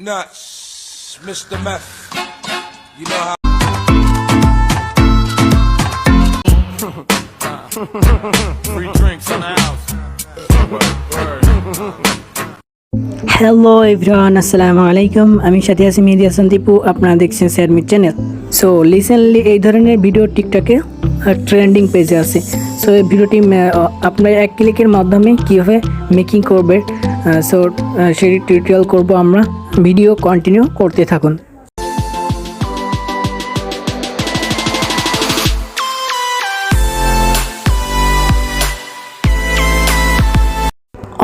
nuts, Mr. Meth. You know how. Free drinks in the house. Hello everyone, আসসালামু আলাইকুম। আমি সাথে আছি মেহেদি হাসান দীপু। আপনারা দেখছেন শেয়ারমিট চ্যানেল। সো রিসেন্টলি এই ধরনের ভিডিও টিকটকে ট্রেন্ডিং পেজে আছে। সো এই ভিডিওটি আপনার এক ক্লিকের মাধ্যমে কীভাবে মেকিং করবে, সো সেই টিউটোরিয়াল করব আমরা। ভিডিও কন্টিনিউ করতে থাকুন।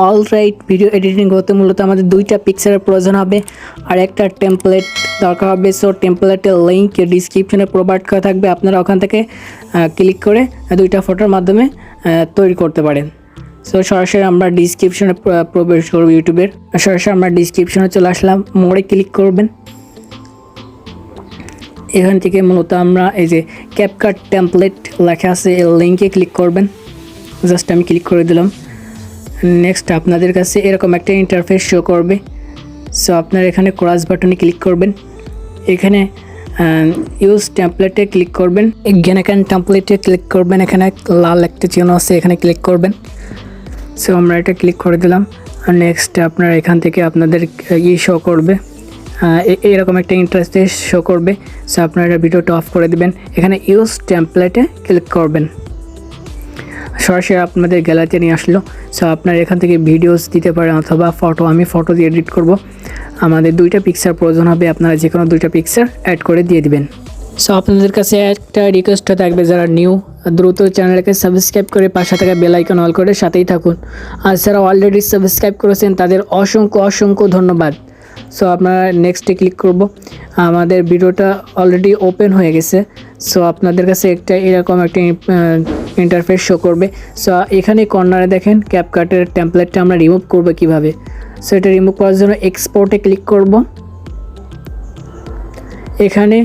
অলরাইট, ভিডিও এডিটিং করতে মূলত আমাদের দুইটা পিকচারের প্রয়োজন হবে আর একটা টেমপ্লেট দরকার হবে। সো টেমপ্লেটের লিঙ্ক ডিসক্রিপশনে প্রোভাইড করা থাকবে, আপনারা ওখান থেকে ক্লিক করে দুইটা ফটোর মাধ্যমে তৈরি করতে পারেন। সো সরাসরি আমরা ডিসক্রিপশনে প্রবেশ করব, ইউটিউবের সরাসরি আমরা ডিসক্রিপশনে চলে আসলাম, মোড়ে ক্লিক করবেন। এখান থেকে মূলত আমরা এই যে ক্যাপকাট টেমপ্লেট লেখা আছে এই লিঙ্কে ক্লিক করবেন। জাস্ট আমি ক্লিক করে দিলাম। নেক্সট আপনাদের কাছে এরকম একটা ইন্টারফেস শো করবে। সো আপনারা এখানে ক্রস বাটনে ক্লিক করবেন, এখানে ইউজ টেমপ্লেটে ক্লিক করবেন, এখানে টেমপ্লেটে ক্লিক করবেন, এখানে লাল একটা চিহ্ন আছে এখানে ক্লিক করবেন। সো আমরা এটা ক্লিক করে দিলাম। আর নেক্সট আপনারা এখান থেকে আপনাদের শো করবে, এরকম একটা ইন্টারফেস শো করবে। সো আপনারা ভিডিওটা অফ করে দিবেন, এখানে ইউজ টেমপ্লেটে ক্লিক করবেন। সরাসরি আপনাদের গ্যালারিতে নিয়ে আসলো। সো আপনারা এখান থেকে ভিডিওস দিতে পারেন অথবা ফটো, আমি ফটো দিয়ে এডিট করব। আমাদের দুইটা পিকচার প্রয়োজন হবে, আপনারা যে কোনো দুইটা পিকচার অ্যাড করে দিয়ে দিবেন। সো আপনাদের কাছে একটা রিকোয়েস্ট থাকবে, যারা নিউ দ্রুত চ্যানেলকে সাবস্ক্রাইব করে পাশে থাকা বেল আইকন অল করে সাথেই থাকুন। আর যারা অলরেডি সাবস্ক্রাইব করেছেন তাদের অসংখ্য ধন্যবাদ। সো আপনারা নেক্সটে ক্লিক করব। আমাদের ভিডিওটা অলরেডি ওপেন হয়ে গেছে। সো আপনাদের কাছে একটা এরকম একটা ইন্টারফেস শো করবে। সো এখানে কর্নারে দেখেন ক্যাপকাটের টেমপ্লেটটা আমরা রিমুভ করব কিভাবে। সো এটা রিমুভ করার জন্য এক্সপোর্টে ক্লিক করব। এখানে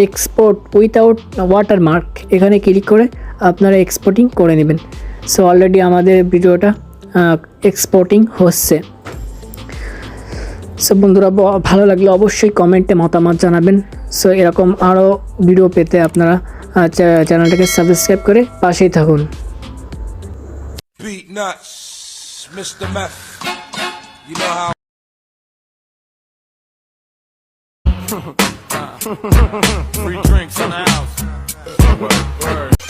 এক্সপোর্ট উইথাউট ওয়াটারমার্ক এখানে ক্লিক করে আপনারা এক্সপোর্টিং করে নেবেন। সো অলরেডি আমাদের ভিডিওটা এক্সপোর্টিং হচ্ছে। সো বন্ধুরা, ভালো লাগলে অবশ্যই কমেন্টে মতামত জানাবেন। সো এরকম আরও ভিডিও পেতে আপনারা চ্যানেলটাকে সাবস্ক্রাইব করে পাশেই থাকুন। Beat nuts, Mr. Meth. You know how. Free drinks in the house. Word.